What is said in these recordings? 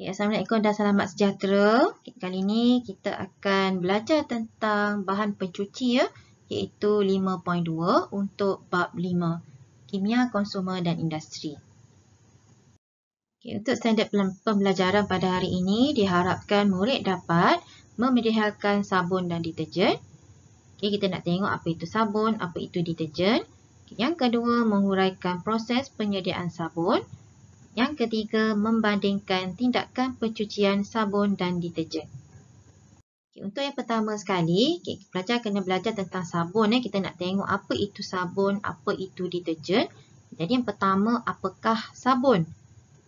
Assalamualaikum dan selamat sejahtera. Kali ini kita akan belajar tentang bahan pencuci iaitu 5.2 untuk bab 5, Kimia, Konsumer dan Industri. Untuk standard pembelajaran pada hari ini, diharapkan murid dapat memediakan sabun dan deterjen. Kita nak tengok apa itu sabun, apa itu deterjen. Yang kedua, menguraikan proses penyediaan sabun. Yang ketiga, membandingkan tindakan pencucian sabun dan deterjen. Untuk yang pertama sekali, pelajar kena belajar tentang sabun. Kita nak tengok apa itu sabun, apa itu deterjen. Jadi yang pertama, apakah sabun?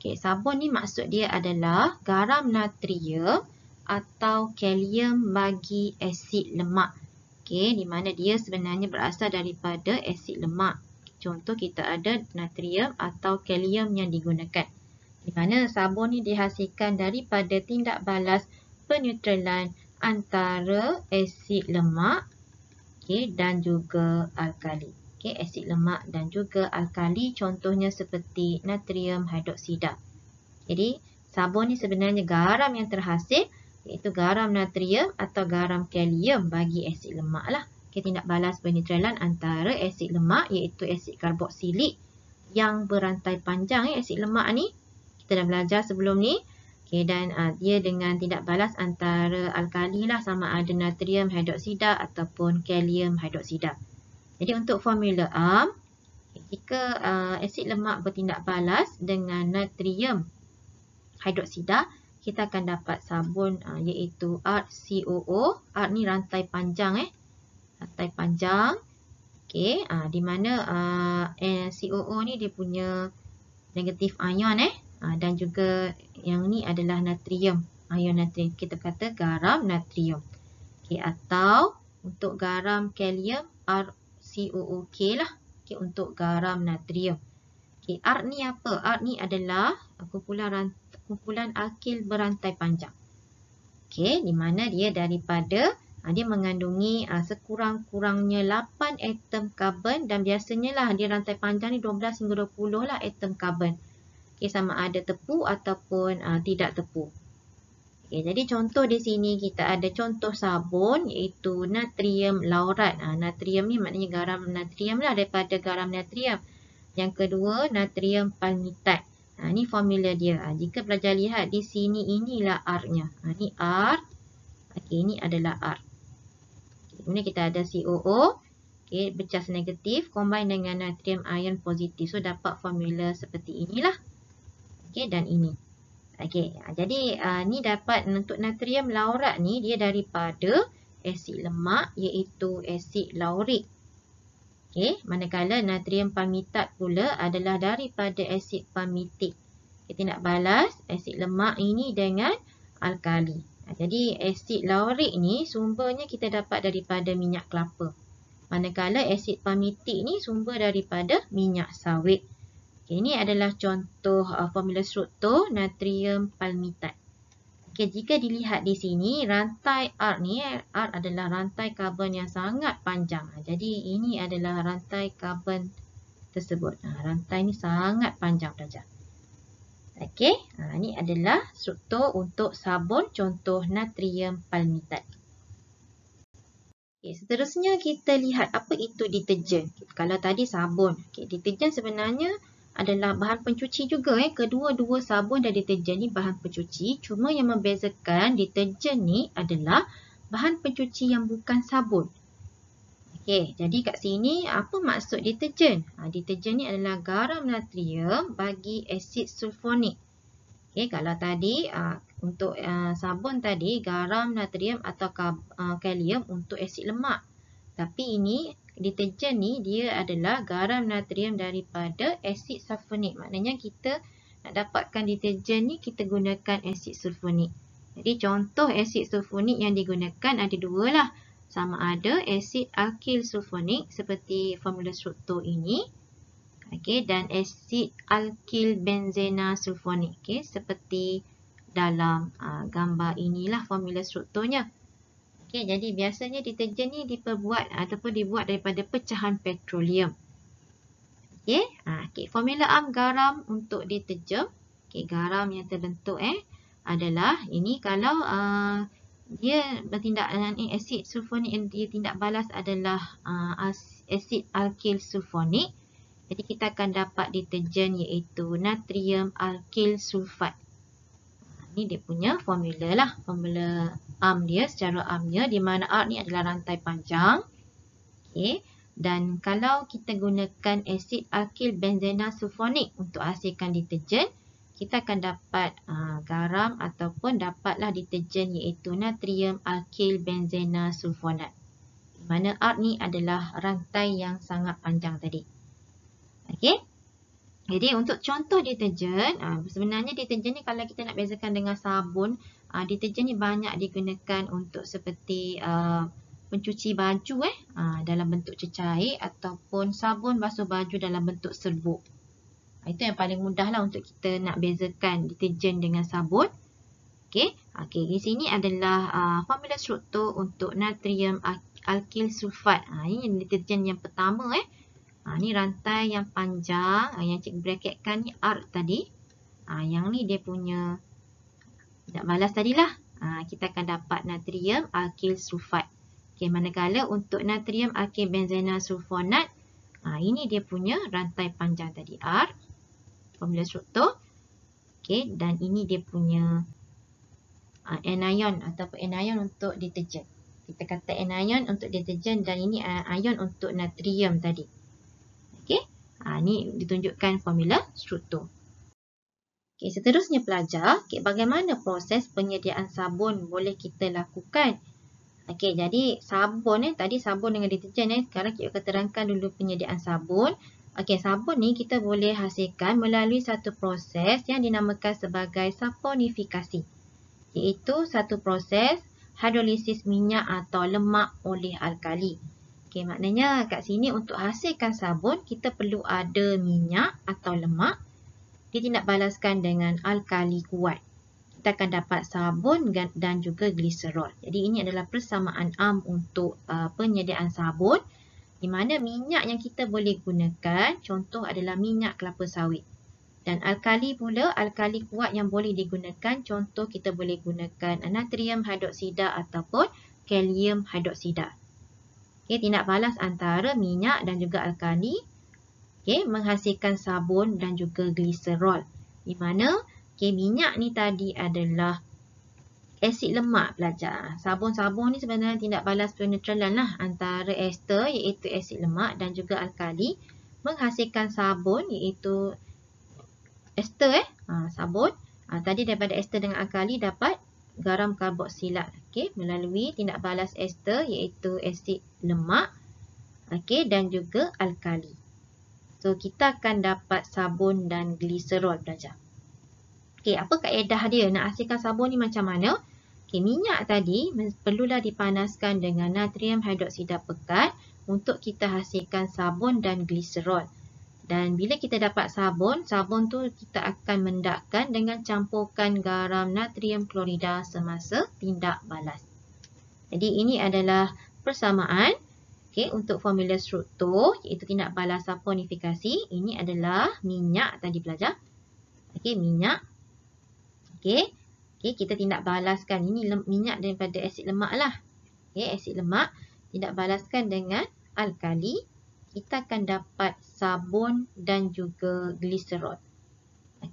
Sabun ni maksud dia adalah garam natrium atau kalium bagi asid lemak. Di mana dia sebenarnya berasal daripada asid lemak. Contoh kita ada natrium atau kalium yang digunakan. Di mana sabun ni dihasilkan daripada tindak balas peneutralan antara asid lemak dan juga alkali. Asid lemak dan juga alkali contohnya seperti natrium hidroksida. Jadi sabun ni sebenarnya garam yang terhasil iaitu garam natrium atau garam kalium bagi asid lemak lah. Tindak balas peneutralan antara asid lemak iaitu asid karboksilik yang berantai panjang asid lemak ni. Kita dah belajar sebelum ni. Dan dia dengan tindak balas antara alkali lah, sama ada natrium hidroksida ataupun kalium hidroksida. Jadi untuk formula AM, jika asid lemak bertindak balas dengan natrium hidroksida, kita akan dapat sabun iaitu RCOO. R ni rantai panjang rantai panjang. Di mana COO ni dia punya negatif ion dan juga yang ni adalah natrium, ion natrium. Kita kata garam natrium. Atau untuk garam kalium RCOOK lah. Untuk garam natrium. R ni apa? R ni adalah kumpulan alkil berantai panjang. Di mana dia dia mengandungi sekurang-kurangnya 8 atom karbon dan biasanya lah dia rantai panjang ni 12 hingga 20 lah atom karbon. Sama ada tepu ataupun tidak tepu. Jadi contoh di sini kita ada contoh sabun iaitu natrium laurat. Natrium ni maknanya garam natrium lah, daripada garam natrium. Yang kedua natrium palmitat. Ni formula dia. Jika pelajar lihat di sini, inilah R-nya. Ni R. Ini adalah R. Kemudian kita ada COO. Bercas negatif combine dengan natrium ion positif. So dapat formula seperti inilah. Dan ini. Jadi ni dapat untuk natrium laurat ni dia daripada asid lemak iaitu asid laurik. Manakala natrium palmitat pula adalah daripada asid palmitik. Kita nak balas asid lemak ini dengan alkali. Jadi asid laurik ni sumbernya kita dapat daripada minyak kelapa. Manakala asid palmitik ni sumber daripada minyak sawit. Ini adalah contoh formula struktur natrium palmitat. Jika dilihat di sini, rantai R ni, R adalah rantai karbon yang sangat panjang. Jadi ini adalah rantai karbon tersebut. Rantai ni sangat panjang saja. Ini adalah struktur untuk sabun contoh natrium palmitat. Seterusnya kita lihat apa itu deterjen. Kalau tadi sabun, deterjen sebenarnya adalah bahan pencuci juga. Kedua-dua sabun dan deterjen ni bahan pencuci. Cuma yang membezakan deterjen ni adalah bahan pencuci yang bukan sabun. Jadi kat sini apa maksud deterjen? Deterjen ni adalah garam natrium bagi asid sulfonik. Kalau tadi untuk sabun tadi garam natrium atau kalium untuk asid lemak. Tapi ini deterjen ni dia adalah garam natrium daripada asid sulfonik. Maknanya kita nak dapatkan deterjen ni kita gunakan asid sulfonik. Jadi contoh asid sulfonik yang digunakan ada dua lah. Sama ada asid alkil sulfonik seperti formula struktur ini. Dan asid alkil benzena sulfonik. Seperti dalam gambar inilah formula strukturnya. Jadi biasanya deterjen ni dibuat daripada pecahan petroleum. Formula AM garam untuk deterjen. Garam yang terbentuk adalah ini kalau dia bertindak asid sulfonik yang dia tindak balas adalah asid alkil sulfonik. Jadi kita akan dapat deterjen iaitu natrium alkil sulfat. Ini dia punya formula lah, formula ARM dia, secara ARM dia, di mana R ni adalah rantai panjang. Okey. Dan kalau kita gunakan asid alkil benzena sulfonik untuk hasilkan deterjen, kita akan dapat garam ataupun dapatlah deterjen iaitu natrium alkil benzena sulfonat. Di mana R ni adalah rantai yang sangat panjang tadi. Okey. Jadi untuk contoh deterjen, sebenarnya deterjen ni kalau kita nak bezakan dengan sabun, deterjen ni banyak digunakan untuk seperti pencuci baju dalam bentuk cecair ataupun sabun basuh baju dalam bentuk serbuk. Itu yang paling mudah lah untuk kita nak bezakan deterjen dengan sabun. Okey, di sini adalah formula struktur untuk natrium alkil sulfat. Ini deterjen yang pertama. Ni rantai yang panjang, yang cikgu bracketkan ni R tadi. Yang ni dia punya tidak balas tadilah. Kita akan dapat natrium alkil sulfat. Okey, manakala untuk natrium alkil benzena sulfonat, ini dia punya rantai panjang tadi R. Formula struktur. Okey, dan ini dia punya anion ataupun anion untuk deterjen. Kita kata anion untuk deterjen dan ini ion untuk natrium tadi. Okey, ni ditunjukkan formula struktur. Okey, seterusnya pelajar, bagaimana proses penyediaan sabun boleh kita lakukan? Okey, jadi sabun tadi sabun dengan deterjen sekarang kita terangkan dulu penyediaan sabun. Okey, sabun ni kita boleh hasilkan melalui satu proses yang dinamakan sebagai saponifikasi. Iaitu satu proses hidrolisis minyak atau lemak oleh alkali. Okey, maknanya kat sini untuk hasilkan sabun kita perlu ada minyak atau lemak. Dia tindak balaskan dengan alkali kuat. Kita akan dapat sabun dan juga gliserol. Jadi ini adalah persamaan ARM untuk penyediaan sabun. Di mana minyak yang kita boleh gunakan, contoh adalah minyak kelapa sawit. Dan alkali pula, alkali kuat yang boleh digunakan, contoh kita boleh gunakan natrium hidroksida ataupun kalium hidroksida. Okey, tindak balas antara minyak dan juga alkali, menghasilkan sabun dan juga gliserol. Di mana minyak ni tadi adalah asid lemak pelajar. Sabun-sabun ni sebenarnya tindak balas penetralan lah antara ester iaitu asid lemak dan juga alkali menghasilkan sabun iaitu ester sabun. Tadi daripada ester dengan alkali dapat garam karboksilat. Melalui tindak balas ester iaitu asid lemak dan juga alkali. So kita akan dapat sabun dan gliserol pelajar. Apa kaedah dia nak hasilkan sabun ni macam mana? Minyak tadi perlulah dipanaskan dengan natrium hidroksida pekat untuk kita hasilkan sabun dan gliserol. Dan bila kita dapat sabun tu kita akan mendapkan dengan campuran garam natrium klorida semasa tindak balas. Jadi ini adalah persamaan untuk formula struktur iaitu tindak balas saponifikasi. Ini adalah minyak tadi pelajar. Minyak. Kita tindak balaskan. Ini minyak daripada asid lemak lah. Asid lemak tindak balaskan dengan alkali. Kita akan dapat sabun dan juga gliserol.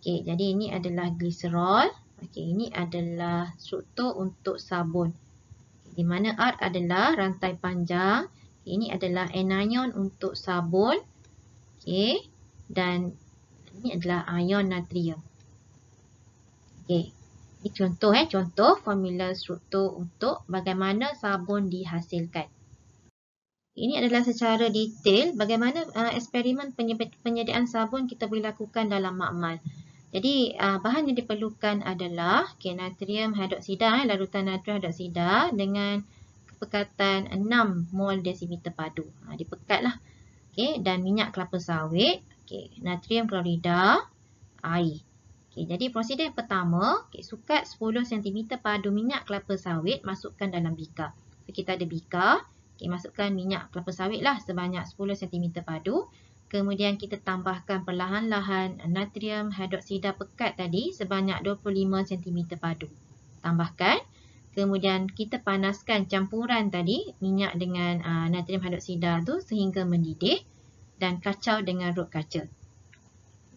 Jadi ini adalah gliserol. Ini adalah struktur untuk sabun. Di mana R adalah rantai panjang. Ini adalah anion untuk sabun. Dan ini adalah ion natrium. Ini contoh formula struktur untuk bagaimana sabun dihasilkan. Ini adalah secara detail bagaimana eksperimen penyediaan sabun kita boleh lakukan dalam makmal. Jadi bahan yang diperlukan adalah natrium hidroksida, larutan natrium hidroksida dengan kepekatan 6 mol desimeter padu. Dipekatlah. Dan minyak kelapa sawit, natrium klorida, air. Jadi prosedur yang pertama, sukat 10 cm padu minyak kelapa sawit masukkan dalam bikar. So, kita ada bikar, masukkan minyak kelapa sawit lah sebanyak 10 cm padu. Kemudian kita tambahkan perlahan-lahan natrium hidroksida pekat tadi sebanyak 25 cm padu. Tambahkan. Kemudian kita panaskan campuran tadi, minyak dengan natrium hidroksida tu sehingga mendidih dan kacau dengan rot kaca.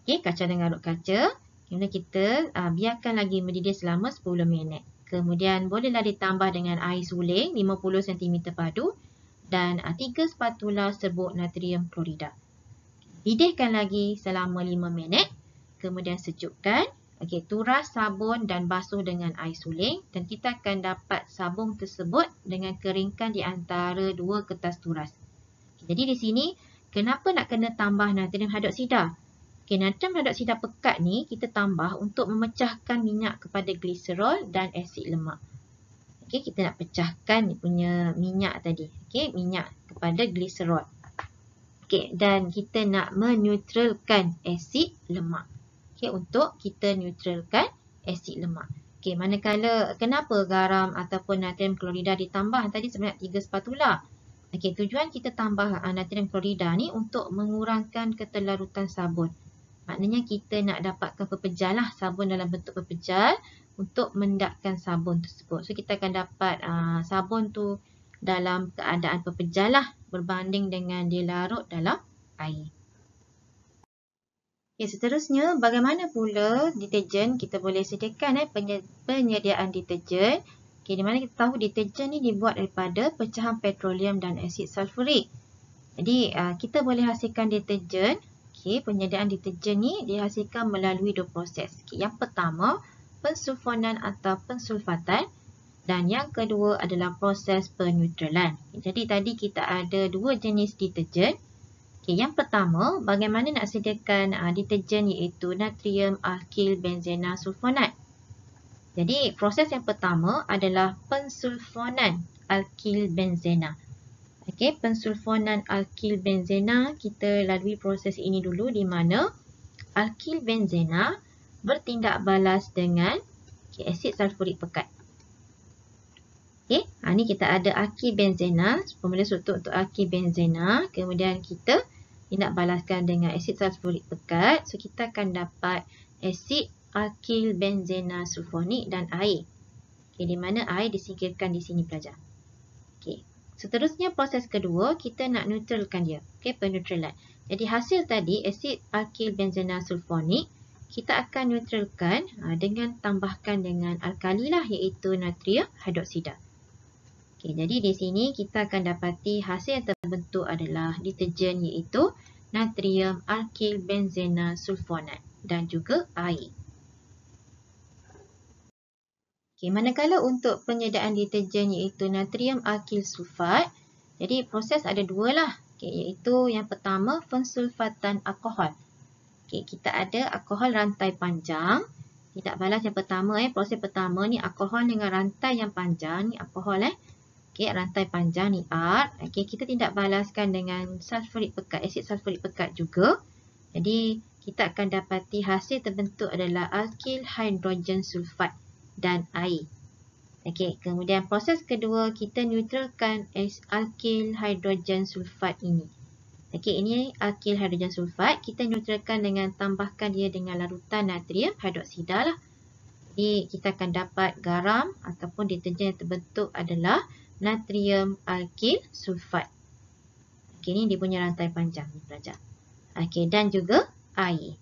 Okey, kacau dengan rot kaca. Kemudian kita biarkan lagi mendidih selama 10 minit. Kemudian bolehlah ditambah dengan air suling 50 cm padu dan 3 spatula serbuk natrium klorida. Didihkan lagi selama 5 minit. Kemudian sejukkan. Okey, turas sabun dan basuh dengan air suling dan kita akan dapat sabun tersebut dengan keringkan di antara dua kertas turas. Jadi di sini, kenapa nak kena tambah natrium hidroksida? Okey, natrium hidroksida pekat ni kita tambah untuk memecahkan minyak kepada gliserol dan asid lemak. Okey, kita nak pecahkan punya minyak tadi. Okey, minyak kepada gliserol. Okey, dan kita nak meneutralkan asid lemak. Okey, untuk kita neutralkan asid lemak. Okey, manakala kenapa garam ataupun natrium klorida ditambah tadi sebanyak 3 spatula? Okey, tujuan kita tambah natrium klorida ni untuk mengurangkan keterlarutan sabun. Maknanya kita nak dapatkan pepejal lah, sabun dalam bentuk pepejal untuk mendapkan sabun tersebut. So kita akan dapat sabun tu dalam keadaan pepejal lah berbanding dengan dia larut dalam air. Okay, seterusnya, bagaimana pula deterjen kita boleh sediakan penyediaan deterjen. Okay, di mana kita tahu deterjen ni dibuat daripada pecahan petroleum dan asid sulfurik. Jadi kita boleh hasilkan deterjen. Okay, penyediaan deterjen ni dihasilkan melalui dua proses. Okay, yang pertama, pensulfonan atau pensulfatan. Dan yang kedua adalah proses peneutralan. Jadi tadi kita ada dua jenis deterjen. Okay, yang pertama, bagaimana nak sediakan deterjen iaitu natrium alkyl benzena sulfonat. Jadi proses yang pertama adalah pensulfonan alkyl benzena. Okay, pensulfonan alkyl benzena kita lalui proses ini dulu di mana alkyl benzena bertindak balas dengan asid sulfurik pekat. Okey, ni kita ada alkyl benzena, formula struktur untuk alkyl benzena. Kemudian kita tindak balaskan dengan asid sulfurik pekat. So, kita akan dapat asid alkyl benzena sulfonik dan air. Okey, di mana air disingkirkan di sini pelajar. Okey, seterusnya proses kedua, kita nak neutralkan dia. Okey, peneutralan. Jadi, hasil tadi, asid alkyl benzena sulfonik, kita akan neutralkan dengan tambahkan dengan alkali lah, iaitu natrium hidroksida. Okay, jadi di sini kita akan dapati hasil yang terbentuk adalah deterjen iaitu natrium alkyl benzena sulfonat dan juga air. Okay, manakala untuk penyediaan deterjen iaitu natrium alkyl sulfat, jadi proses ada dua lah. Okay, iaitu yang pertama pensulfatan alkohol. Okay, kita ada alkohol rantai panjang. Tindak balas yang pertama, proses pertama ni alkohol dengan rantai yang panjang ni alkohol Okey, rantai panjang ni R. Okey, kita tindak balaskan dengan sulfurik pekat, asid sulfurik pekat juga. Jadi, kita akan dapati hasil terbentuk adalah alkyl hidrogen sulfat dan air. Okey, kemudian proses kedua kita neutralkan alkyl hidrogen sulfat ini. Okey, ini alkyl hidrogen sulfat. Kita neutralkan dengan tambahkan dia dengan larutan natrium hidroksida lah. Jadi, kita akan dapat garam ataupun deterjen yang terbentuk adalah natrium alkyl sulfat. Okey, ni dia punya rantai panjang ni pelajar. Okey, dan juga air.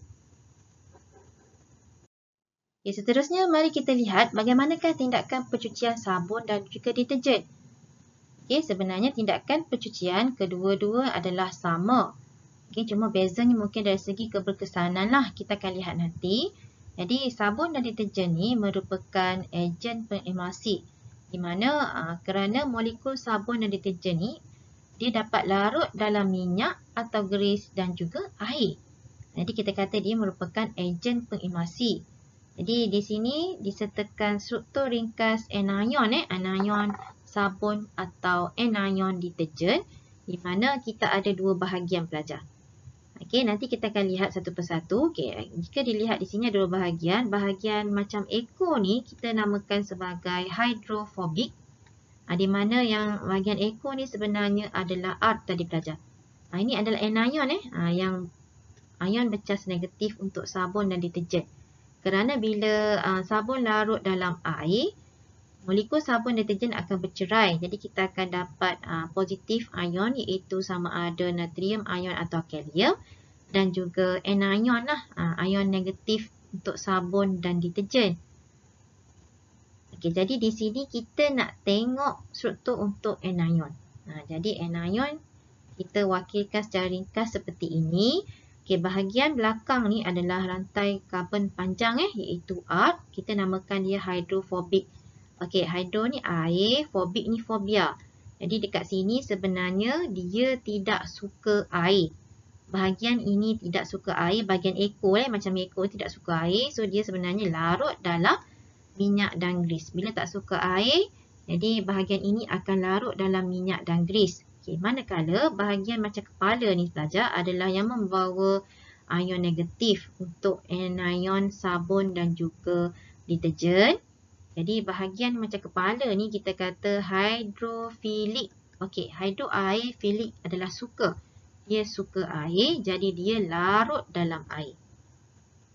Okey, seterusnya mari kita lihat bagaimanakah tindakan pencucian sabun dan juga deterjen. Okey, sebenarnya tindakan pencucian kedua-dua adalah sama. Okey, cuma bezanya mungkin dari segi keberkesanan lah. Kita akan lihat nanti. Jadi, sabun dan deterjen ni merupakan ejen pengemulsi. Di mana kerana molekul sabun dan deterjen ni dia dapat larut dalam minyak atau grease dan juga air. Jadi kita kata dia merupakan ejen pengemulsi. Jadi di sini disertakan struktur ringkas anion anion sabun atau anion deterjen di mana kita ada dua bahagian pelajar. Okey, nanti kita akan lihat satu persatu. Okey, jika dilihat di sini ada dua bahagian. Bahagian macam eco ni kita namakan sebagai hidrofobik. Di mana yang bahagian eco ni sebenarnya adalah R tadi pelajar. Ini adalah anion yang ion bercas negatif untuk sabun dan deterjen. Kerana bila sabun larut dalam air, molekul sabun deterjen akan bercerai. Jadi kita akan dapat positif ion iaitu sama ada natrium ion atau kalium dan juga anion lah, ion negatif untuk sabun dan deterjen. Okey, jadi di sini kita nak tengok struktur untuk anion. Jadi anion kita wakilkan secara ringkas seperti ini. Okey, bahagian belakang ni adalah rantai karbon panjang iaitu art. Kita namakan dia hidrofobik. Okey, hydro ni air, fobik ni fobia. Jadi dekat sini sebenarnya dia tidak suka air. Bahagian ini tidak suka air, bahagian ekor macam ekor tidak suka air. So dia sebenarnya larut dalam minyak dan gris. Bila tak suka air, jadi bahagian ini akan larut dalam minyak dan gris. Okay, manakala bahagian macam kepala ni pelajar adalah yang membawa ion negatif untuk anion sabun dan juga deterjen. Jadi bahagian macam kepala ni kita kata hidrofilik. Okey, hydro air, filik adalah suka. Dia suka air, jadi dia larut dalam air.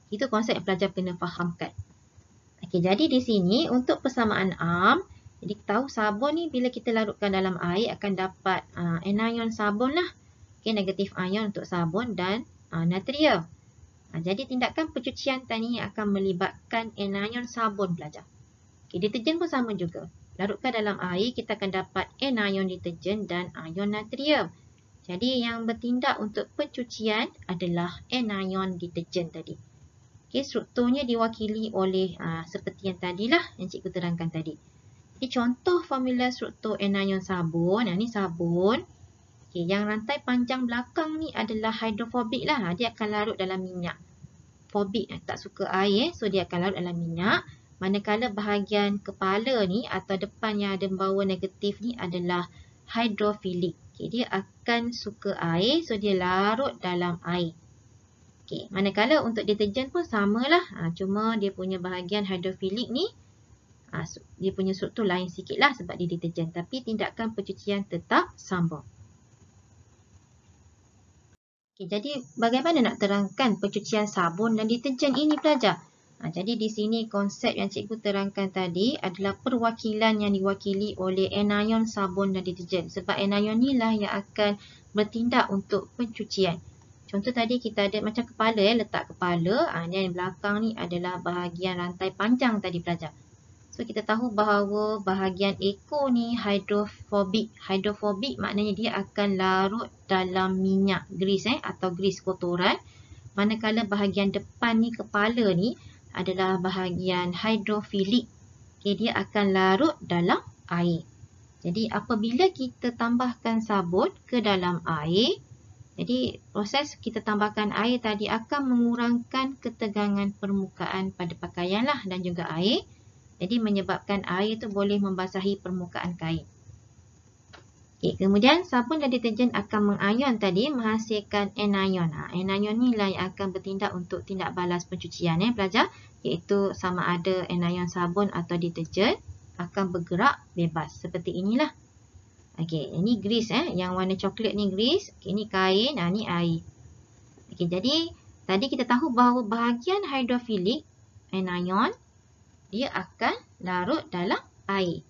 Itu konsep yang pelajar kena fahamkan. Okey, jadi di sini untuk persamaan arm, jadi tahu sabun ni bila kita larutkan dalam air akan dapat anion sabun lah. Okay, negatif ion untuk sabun dan natrium. Jadi tindakan pencucian tadi akan melibatkan anion sabun pelajar. Okay, deterjen pun sama juga. Larutkan dalam air kita akan dapat anion deterjen dan ion natrium. Jadi yang bertindak untuk pencucian adalah anion deterjen tadi. Okay, strukturnya diwakili oleh seperti yang tadilah yang cikgu terangkan tadi. Jadi contoh formula struktur anion sabun. Ini sabun. Okay, yang rantai panjang belakang ni adalah hidrofobik lah. Dia akan larut dalam minyak. Fobik tak suka air. So dia akan larut dalam minyak. Manakala bahagian kepala ni atau depan yang ada membawa negatif ni adalah hidrofilik. Okay, dia akan suka air. So dia larut dalam air. Okay, manakala untuk deterjen pun samalah. Cuma dia punya bahagian hidrofilik ni dia punya struktur lain sikit lah sebab dia deterjen. Tapi tindakan pencucian tetap sambung. Okay, jadi bagaimana nak terangkan pencucian sabun dan deterjen ini pelajar? Jadi di sini konsep yang cikgu terangkan tadi adalah perwakilan yang diwakili oleh anion sabun dan deterjen. Sebab anion ni lah yang akan bertindak untuk pencucian. Contoh tadi kita ada macam kepala letak kepala. Dan belakang ni adalah bahagian rantai panjang tadi pelajar. So kita tahu bahawa bahagian ekor ni hidrofobik. Hidrofobik maknanya dia akan larut dalam minyak gris atau gris kotoran. Manakala bahagian depan ni kepala ni adalah bahagian hidrofilik. Okay, dia akan larut dalam air. Jadi apabila kita tambahkan sabun ke dalam air, jadi proses kita tambahkan air tadi akan mengurangkan ketegangan permukaan pada pakaian lah dan juga air. Jadi menyebabkan air itu boleh membasahi permukaan kain. Okay, kemudian sabun dan deterjen akan mengion tadi menghasilkan anion. Anion ni lah yang akan bertindak untuk tindak balas pencucian pelajar. Iaitu sama ada anion sabun atau deterjen akan bergerak bebas. Seperti inilah. Okay, ini gris yang warna coklat ni gris. Okay, ini kain, ni air. Okay, jadi tadi kita tahu bahawa bahagian hidrofilik anion dia akan larut dalam air.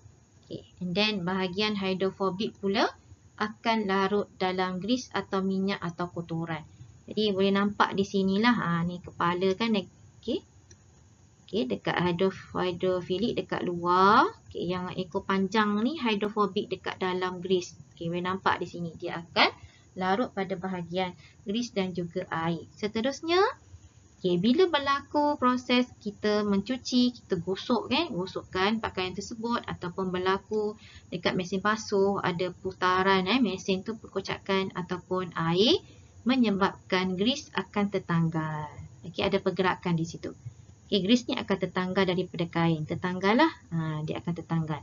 Okay. And then bahagian hidrofobik pula akan larut dalam gris atau minyak atau kotoran. Jadi boleh nampak di sinilah. Ni kepala kan. Okay. Okay, dekat hidrofilik dekat luar. Okay, yang ekor panjang ni hidrofobik dekat dalam gris. Okay, boleh nampak di sini. Dia akan larut pada bahagian gris dan juga air. Seterusnya, okay, bila berlaku proses kita mencuci, kita gosokkan pakaian tersebut ataupun berlaku dekat mesin basuh, ada putaran mesin tu perkocakkan ataupun air menyebabkan gris akan tertanggal. Okay, ada pergerakan di situ. Okay, gris ni akan tertanggal daripada kain. Tertanggal lah, dia akan tertanggal.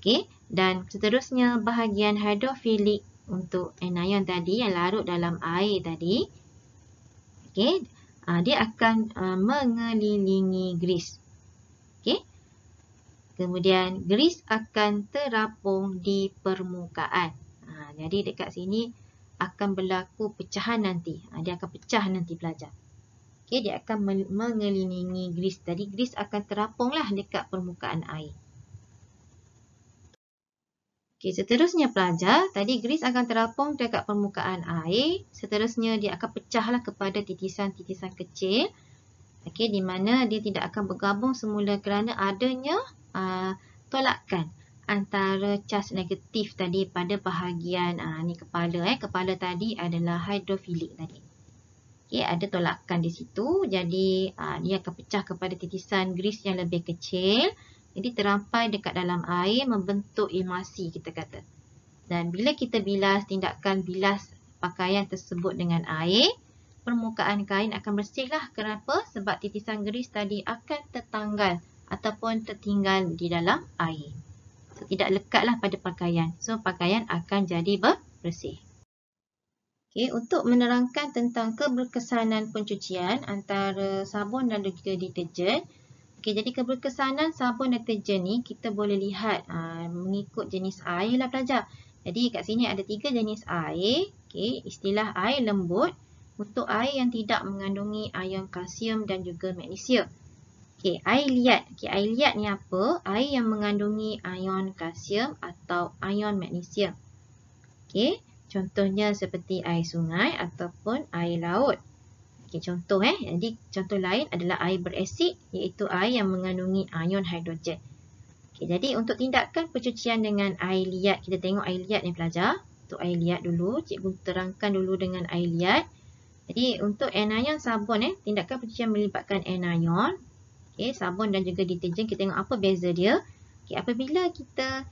Okay, dan seterusnya bahagian hidrofilik untuk anion tadi yang larut dalam air tadi. Okay. Dia akan mengelilingi gris. Okay. Kemudian gris akan terapung di permukaan. Jadi dekat sini akan berlaku pecahan nanti. Dia akan pecah nanti pelajar. Okay, dia akan mengelilingi grease. Jadi grease akan terapunglah dekat permukaan air. Okay, seterusnya pelajar, tadi grease akan terapung dekat permukaan air. Seterusnya dia akan pecahlah kepada titisan-titisan kecil. Okay, di mana dia tidak akan bergabung semula kerana adanya tolakan antara cas negatif tadi pada bahagian ni kepala. Kepala tadi adalah hidrofilik tadi. Okay, ada tolakan di situ. Jadi dia akan pecah kepada titisan grease yang lebih kecil. Jadi terampai dekat dalam air membentuk emulsi kita kata. Dan bila kita bilas, tindakan bilas pakaian tersebut dengan air, permukaan kain akan bersihlah. Kenapa? Sebab titisan grease tadi akan tertanggal ataupun tertinggal di dalam air. So, tidak lekatlah pada pakaian. So, pakaian akan jadi bersih. Okay, untuk menerangkan tentang keberkesanan pencucian antara sabun dan juga deterjen. Okay, jadi keberkesanan sabun dan deterjen ni kita boleh lihat mengikut jenis air lah pelajar. Jadi kat sini ada 3 jenis air. Okay, istilah air lembut untuk air yang tidak mengandungi ion kalsium dan juga magnesium. Okay, air liat. Okay, air liat ni apa? Air yang mengandungi ion kalsium atau ion magnesium. Okay. Contohnya seperti air sungai ataupun air laut. Okay, contoh Jadi contoh lain adalah air berasid iaitu air yang mengandungi ion hidrogen. Okay, jadi untuk tindakan pencucian dengan air liat, kita tengok air liat ni pelajar. Untuk air liat dulu, cikgu terangkan dulu dengan air liat. Jadi untuk anion sabun tindakan pencucian melibatkan anion. Okay, sabun dan juga deterjen, kita tengok apa beza dia. Okay, apabila kita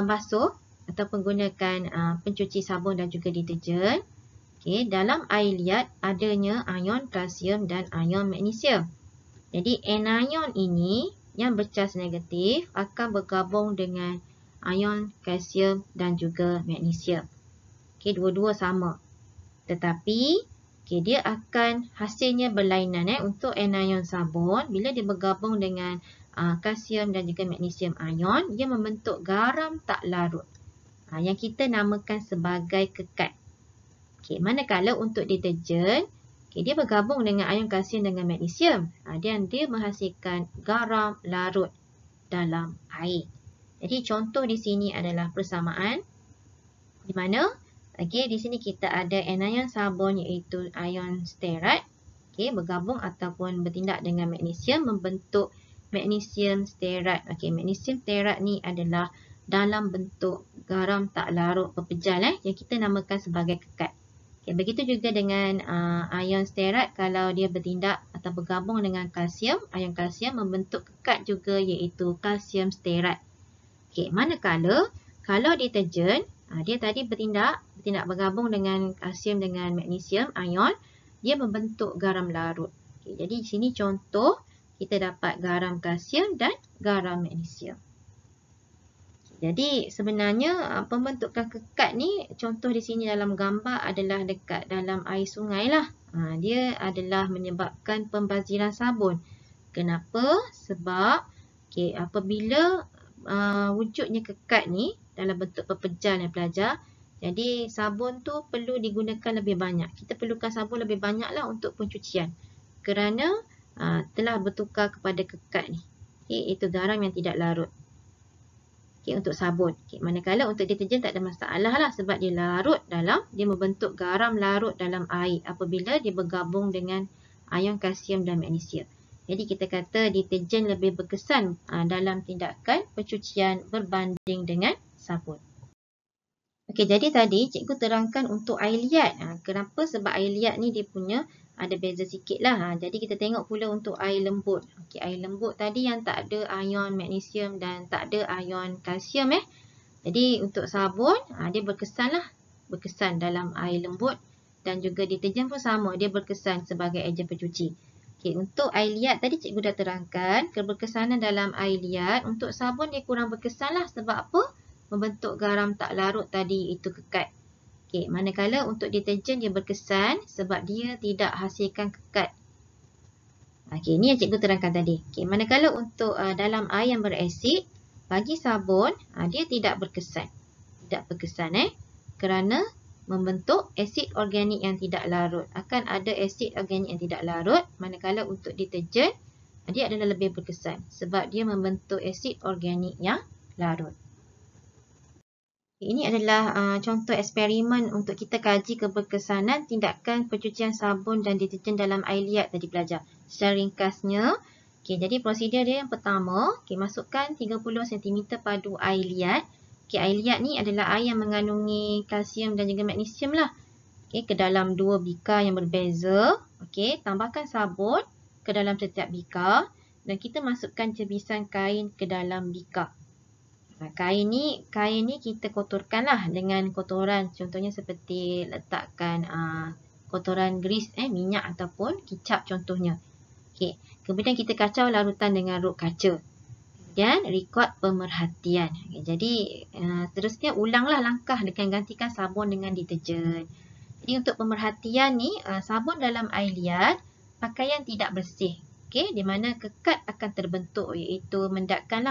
basuh ataupun gunakan pencuci sabun dan juga deterjen. Okay, dalam air liat adanya ion kalsium dan ion magnesium. Jadi anion ini yang bercas negatif akan bergabung dengan ion kalsium dan juga magnesium. Okay, dua-dua sama. Tetapi dia akan hasilnya berlainan. Untuk anion sabun, bila dia bergabung dengan kalsium dan juga magnesium ion, dia membentuk garam tak larut. Yang kita namakan sebagai kekat. Okay, manakala untuk deterjen, dia bergabung dengan ion kalsium dengan magnesium. Dan dia menghasilkan garam larut dalam air. Jadi contoh di sini adalah persamaan. Di mana? Di sini kita ada anion sabun iaitu ion stearat. Bergabung ataupun bertindak dengan magnesium membentuk magnesium stearat. Magnesium stearat ni adalah dalam bentuk garam tak larut berpejal yang kita namakan sebagai kekat. Begitu juga dengan ion stearat, kalau dia bertindak atau bergabung dengan kalsium, ion kalsium membentuk kekat juga iaitu kalsium stearat. Manakala kalau deterjen, dia tadi bertindak bergabung dengan kalsium dengan magnesium ion, dia membentuk garam larut. Jadi di sini contoh kita dapat garam kalsium dan garam magnesium. Jadi sebenarnya pembentukan kekat ni, contoh di sini dalam gambar adalah dekat dalam air sungai lah. Dia adalah menyebabkan pembaziran sabun. Kenapa? Sebab apabila wujudnya kekat ni dalam bentuk pepejal pelajar, jadi sabun tu perlu digunakan lebih banyak. Kita perlukan sabun lebih banyak lah untuk pencucian. Kerana telah bertukar kepada kekat ni. Itu garam yang tidak larut. Untuk sabun. Manakala untuk deterjen tak ada masalah lah sebab dia larut dalam, dia membentuk garam larut dalam air apabila dia bergabung dengan ion kalsium dan magnesium. Jadi kita kata deterjen lebih berkesan dalam tindakan pencucian berbanding dengan sabun. Jadi tadi cikgu terangkan untuk air liat. Kenapa? Sebab air liat ni dia punya ada beza sikit lah. Jadi kita tengok pula untuk air lembut. Air lembut tadi yang tak ada ion magnesium dan tak ada ion kalsium. Jadi untuk sabun, dia berkesan lah. Berkesan dalam air lembut. Dan juga deterjen pun sama. Dia berkesan sebagai ejen pencuci. Untuk air liat tadi cikgu dah terangkan. Keberkesanan dalam air liat. Untuk sabun dia kurang berkesan lah. Sebab apa? Membentuk garam tak larut tadi itu kekat. Manakala untuk deterjen dia berkesan sebab dia tidak hasilkan kekat. Ini yang cikgu terangkan tadi. Manakala untuk dalam air yang berasid, bagi sabun, dia tidak berkesan. Tidak berkesan kerana membentuk asid organik yang tidak larut. Akan ada asid organik yang tidak larut, manakala untuk deterjen dia adalah lebih berkesan sebab dia membentuk asid organik yang larut. Ini adalah contoh eksperimen untuk kita kaji keberkesanan tindakan pencucian sabun dan deterjen dalam air liat tadi pelajar. Secara ringkasnya, jadi prosedur dia yang pertama, masukkan 30 cm padu air liat. Air liat ni adalah air yang mengandungi kalsium dan juga magnesium lah. Ke dalam 2 bikar yang berbeza. Tambahkan sabun ke dalam setiap bikar dan kita masukkan jebisan kain ke dalam bikar. Kain ni kita kotorkanlah dengan kotoran. Contohnya seperti letakkan kotoran grease, minyak ataupun kicap contohnya. Kemudian kita kacau larutan dengan ruk kaca. Dan rekod pemerhatian. Jadi seterusnya ulanglah langkah dengan gantikan sabun dengan deterjen. Jadi untuk pemerhatian ni, sabun dalam air liat, pakaian tidak bersih. Di mana kekat akan terbentuk, iaitu mendakkan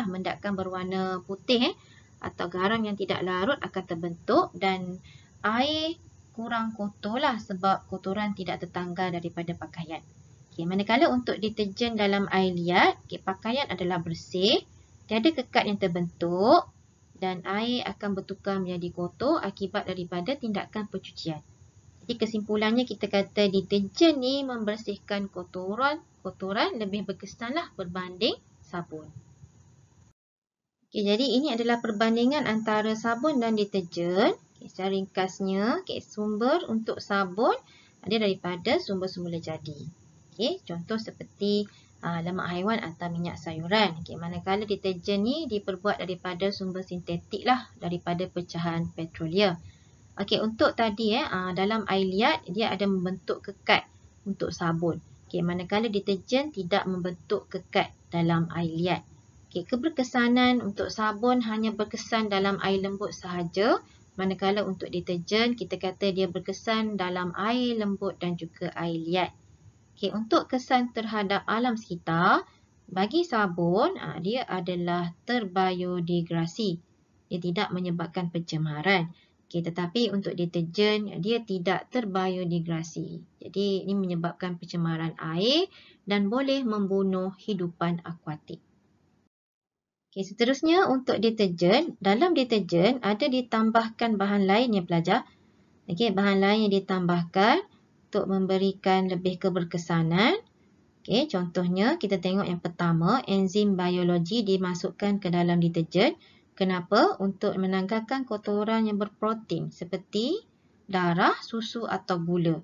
berwarna putih atau garam yang tidak larut akan terbentuk dan air kurang kotor lah sebab kotoran tidak tertanggal daripada pakaian. Manakala untuk deterjen dalam air liat, pakaian adalah bersih, tiada kekat yang terbentuk dan air akan bertukar menjadi kotor akibat daripada tindakan pencucian. Jadi kesimpulannya kita kata deterjen ni membersihkan kotoran lebih berkesan lah berbanding sabun. Jadi ini adalah perbandingan antara sabun dan deterjen. Secara ringkasnya, sumber untuk sabun ada daripada sumber semula jadi. Contoh seperti lemak haiwan atau minyak sayuran. Manakala deterjen ni diperbuat daripada sumber sintetik lah, daripada pecahan petroleum. Untuk tadi dalam air liat dia ada membentuk kekat untuk sabun. Manakala deterjen tidak membentuk kekat dalam air liat. Keberkesanan untuk sabun hanya berkesan dalam air lembut sahaja. Manakala untuk deterjen kita kata dia berkesan dalam air lembut dan juga air liat. Untuk kesan terhadap alam sekitar, bagi sabun, dia adalah terbiodegrasi. Dia tidak menyebabkan pencemaran. Tetapi untuk deterjen, dia tidak terbiodegrasi. Jadi, ini menyebabkan pencemaran air dan boleh membunuh hidupan akuatik. Seterusnya untuk deterjen, dalam deterjen ada ditambahkan bahan lain yang pelajar. Bahan lain yang ditambahkan untuk memberikan lebih keberkesanan. Contohnya kita tengok yang pertama, enzim biologi dimasukkan ke dalam deterjen. Kenapa? Untuk menanggalkan kotoran yang berprotein seperti darah, susu atau gula.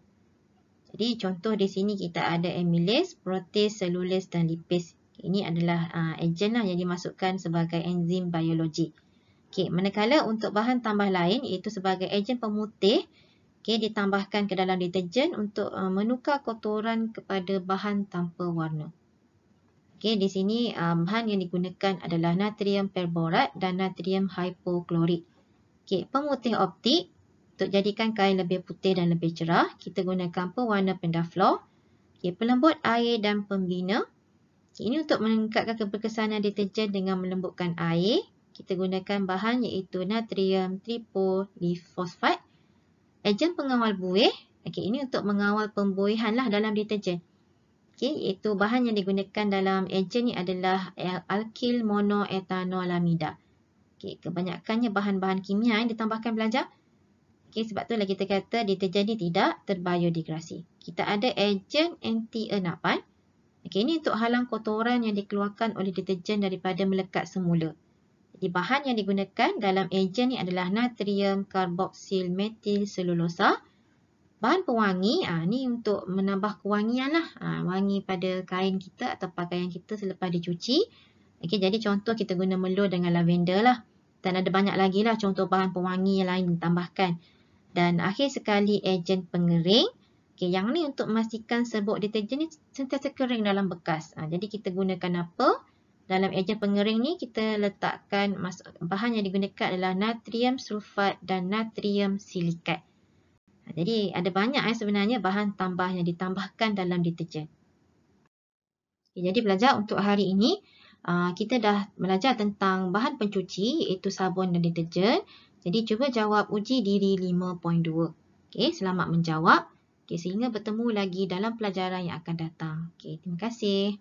Jadi contoh di sini kita ada amylase, protease, selulase dan lipase. Ini adalah agen yang dimasukkan sebagai enzim biologi. Manakala untuk bahan tambah lain iaitu sebagai agen pemutih, ditambahkan ke dalam deterjen untuk menukar kotoran kepada bahan tanpa warna. Di sini bahan yang digunakan adalah natrium perborat dan natrium hypoklorit. Pemutih optik untuk jadikan kain lebih putih dan lebih cerah, kita gunakan pewarna pendaflor. Pelembut air dan pembina. Ini untuk meningkatkan keberkesanan deterjen dengan melembutkan air. Kita gunakan bahan iaitu natrium tripolifosfat. Agen pengawal buih, ini untuk mengawal pembuihan lah dalam deterjen. Iaitu bahan yang digunakan dalam agen ni adalah alkyl monoethanolamida. Kebanyakannya bahan-bahan kimia yang ditambahkan belajar. Sebab itulah kita kata deterjen ni tidak terbiodegrasi. Kita ada agen anti-enapan. Ini untuk halang kotoran yang dikeluarkan oleh deterjen daripada melekat semula. Jadi bahan yang digunakan dalam agen ni adalah natrium karboksil metil selulosa. Bahan pewangi, ni untuk menambah kewangian lah. Wangi pada kain kita atau pakaian kita selepas dicuci. Jadi contoh kita guna melur dengan lavender lah. Dan ada banyak lagi lah contoh bahan pewangi yang lain ditambahkan. Dan akhir sekali agen pengering. Yang ni untuk memastikan serbuk deterjen ni sentiasa kering dalam bekas. Jadi kita gunakan apa? Dalam agen pengering ni kita letakkan bahan yang digunakan adalah natrium sulfat dan natrium silikat. Jadi ada banyak sebenarnya bahan tambah yang ditambahkan dalam deterjen. Jadi belajar untuk hari ini kita dah belajar tentang bahan pencuci iaitu sabun dan deterjen. Jadi cuba jawab uji diri 5.2. Okey, selamat menjawab. Okey, sehingga bertemu lagi dalam pelajaran yang akan datang. Okey, terima kasih.